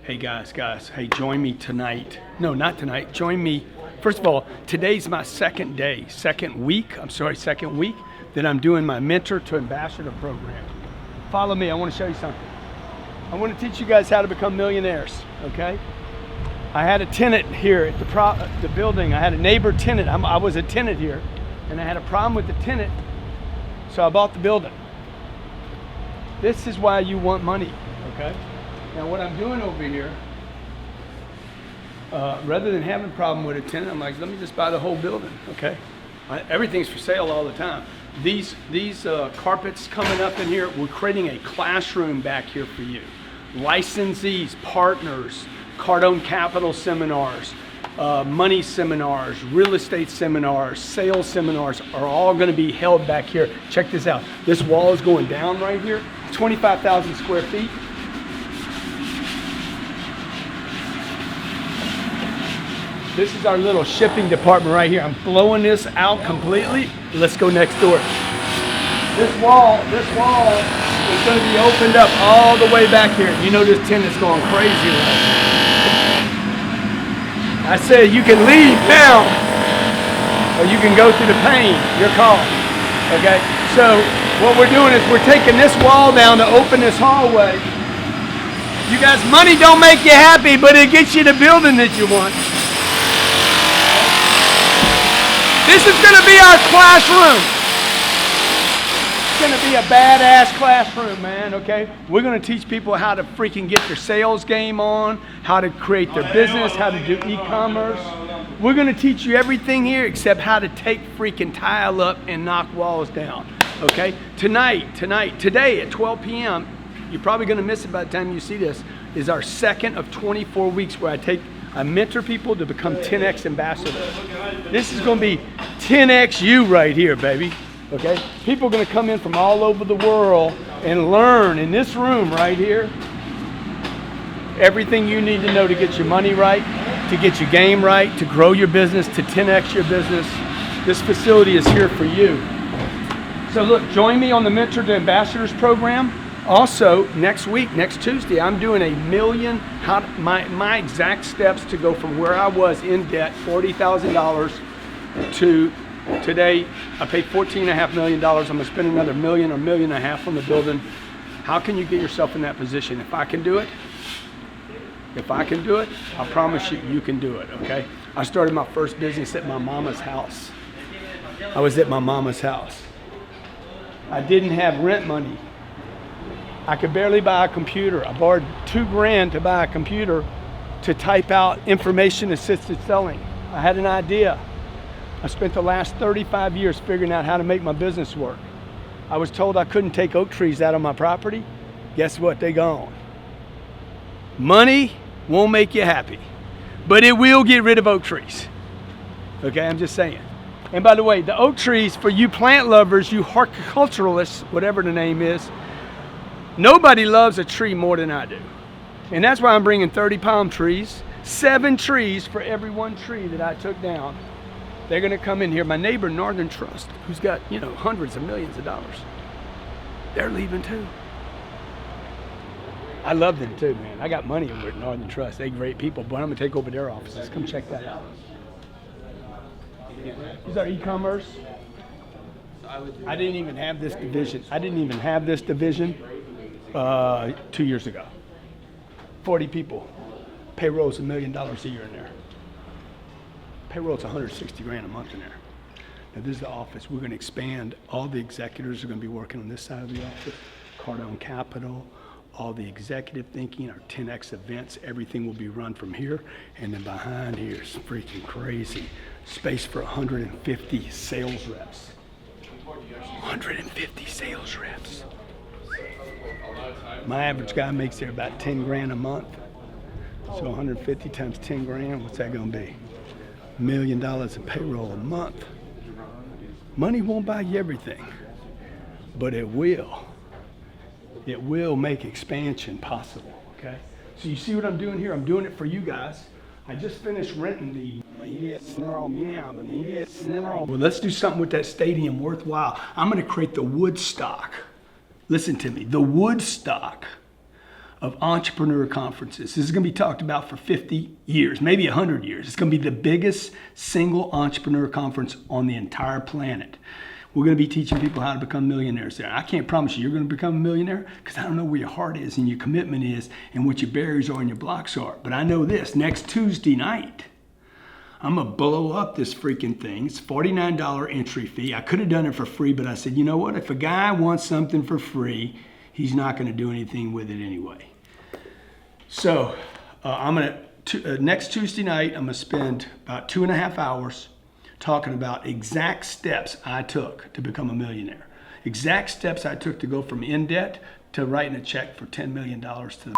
Hey guys, hey, join me tonight. No, not tonight. Join me. First of all, today's my second week that I'm doing my Mentor to Ambassador program. Follow me, I want to show you something. I want to teach you guys how to become millionaires, okay? I had a tenant here at the building. I had a neighbor tenant. I was a tenant here, and I had a problem with the tenant, so I bought the building. This is why you want money, okay? Now what I'm doing over here, rather than having a problem with a tenant, I'm like, let me just buy the whole building, okay? Everything's for sale all the time. These carpets coming up in here, we're creating a classroom back here for you. Licensees, partners, Cardone Capital seminars, money seminars, real estate seminars, sales seminars are all going to be held back here. Check this out. This wall is going down right here, 25,000 square feet. This is our little shipping department right here. I'm blowing this out completely. Let's go next door. This wall is going to be opened up all the way back here. You know this tenant's going crazy right now. I said you can leave now, or you can go through the pain. Your call. Okay? So what we're doing is we're taking this wall down to open this hallway. You guys, money don't make you happy, but it gets you the building that you want. This is going to be our classroom. It's going to be a badass classroom, man, okay? We're going to teach people how to freaking get their sales game on, how to create their business, how to do e-commerce. We're going to teach you everything here except how to take freaking tile up and knock walls down, okay? Today at 12 p.m., you're probably going to miss it by the time you see this, is our second of 24 weeks where I mentor people to become 10X ambassadors. This is going to be 10X you right here, baby. Okay? People are going to come in from all over the world and learn in this room right here everything you need to know to get your money right, to get your game right, to grow your business, to 10X your business. This facility is here for you. So look, join me on the Mentor to Ambassadors program. Also, next week, next Tuesday, I'm doing my exact steps to go from where I was in debt, $40,000, to today, I paid $14.5 million. I'm gonna spend another $1 million or $1.5 million on the building. How can you get yourself in that position? If I can do it, I promise you, you can do it, okay? I started my first business at my mama's house. I was at my mama's house. I didn't have rent money. I could barely buy a computer. I borrowed $2,000 to buy a computer to type out information assisted selling. I had an idea. I spent the last 35 years figuring out how to make my business work. I was told I couldn't take oak trees out of my property. Guess what? They gone. Money won't make you happy, but it will get rid of oak trees. Okay, I'm just saying. And by the way, the oak trees, for you plant lovers, you horticulturalists, whatever the name is, nobody loves a tree more than I do. And that's why I'm bringing 30 palm trees, 7 trees for every 1 tree that I took down. They're gonna come in here. My neighbor, Northern Trust, who's got, hundreds of millions of dollars, they're leaving too. I love them too, man. I got money over at Northern Trust. They're great people, but I'm gonna take over their offices. Come check that out. These are e-commerce. I didn't even have this division. 2 years ago. 40 people. Payroll's $1 million a year in there. Payroll's $160,000 a month in there. Now this is the office. We're going to expand. All the executives are going to be working on this side of the office. Cardone Capital, all the executive thinking, our 10X events, everything will be run from here. And then behind here is freaking crazy. Space for 150 sales reps. 150 sales reps. My average guy makes there about $10,000 a month. So 150 times 10 grand, what's that gonna be? $1 million in payroll a month. Money won't buy you everything, but it will. It will make expansion possible, okay? So you see what I'm doing here? I'm doing it for you guys. I just finished renting the well, let's do something with that stadium worthwhile. I'm gonna create the Woodstock. Listen to me, the Woodstock of entrepreneur conferences. This is going to be talked about for 50 years, maybe 100 years. It's going to be the biggest single entrepreneur conference on the entire planet. We're going to be teaching people how to become millionaires there. I can't promise you're going to become a millionaire because I don't know where your heart is and your commitment is and what your barriers are and your blocks are. But I know this, next Tuesday night, I'm going to blow up this freaking thing. It's $49 entry fee. I could have done it for free, but I said, you know what? If a guy wants something for free, he's not going to do anything with it anyway. So I'm going to, next Tuesday night, I'm going to spend about 2.5 hours talking about exact steps I took to become a millionaire. Exact steps I took to go from in debt to writing a check for $10 million to the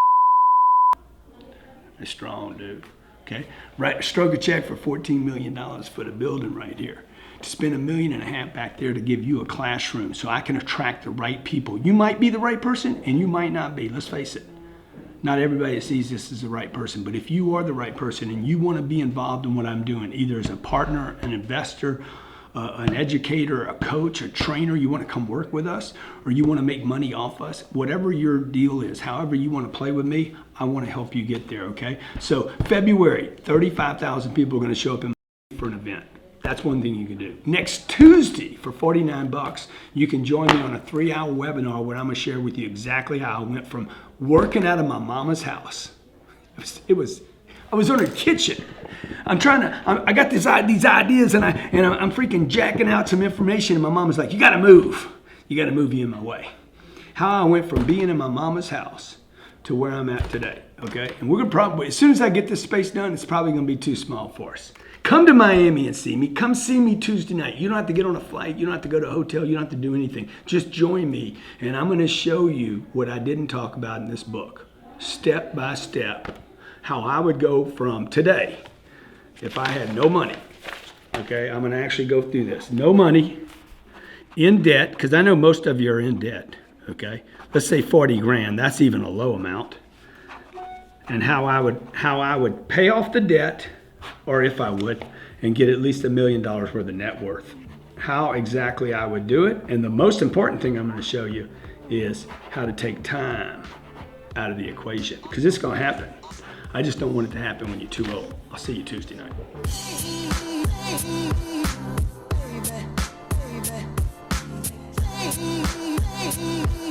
It's strong, dude. Okay, stroke a check for $14 million for the building right here. To spend $1.5 million back there to give you a classroom so I can attract the right people. You might be the right person and you might not be, let's face it. Not everybody sees this as the right person, but if you are the right person and you want to be involved in what I'm doing, either as a partner, an investor, an educator, a coach, a trainer, you want to come work with us, or you want to make money off us, whatever your deal is, however you want to play with me, I want to help you get there, okay? So February, 35,000 people are going to show up for an event. That's one thing you can do. Next Tuesday, for $49, you can join me on a 3-hour webinar where I'm going to share with you exactly how I went from working out of my mama's house. I was in her kitchen. I got these ideas and I'm freaking jacking out some information and my mom was like, you got to move. You got to move you in my way. How I went from being in my mama's house to where I'm at today, okay? And we're going to probably, as soon as I get this space done, it's probably going to be too small for us. Come to Miami and see me. Come see me Tuesday night. You don't have to get on a flight. You don't have to go to a hotel. You don't have to do anything. Just join me, and I'm going to show you what I didn't talk about in this book, step by step, how I would go from today, if I had no money, okay? I'm going to actually go through this. No money, in debt, because I know most of you are in debt, okay? Let's say 40 grand. That's even a low amount. And how I would pay off the debt, or if I would, and get at least $1 million worth of net worth. How exactly I would do it, and the most important thing I'm going to show you is how to take time out of the equation, because it's going to happen. I just don't want it to happen when you're too old. I'll see you Tuesday night. Baby.